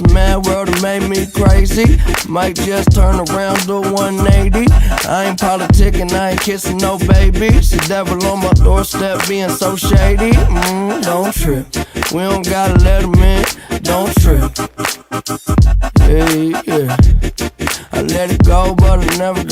It's a mad world that made me crazy. Might just turn around, do 180. I ain't politicking, I ain't kissing no babies. The devil on my doorstep being so shady. Don't trip, we don't gotta let him in. Don't trip. Yeah, I let it go, but I never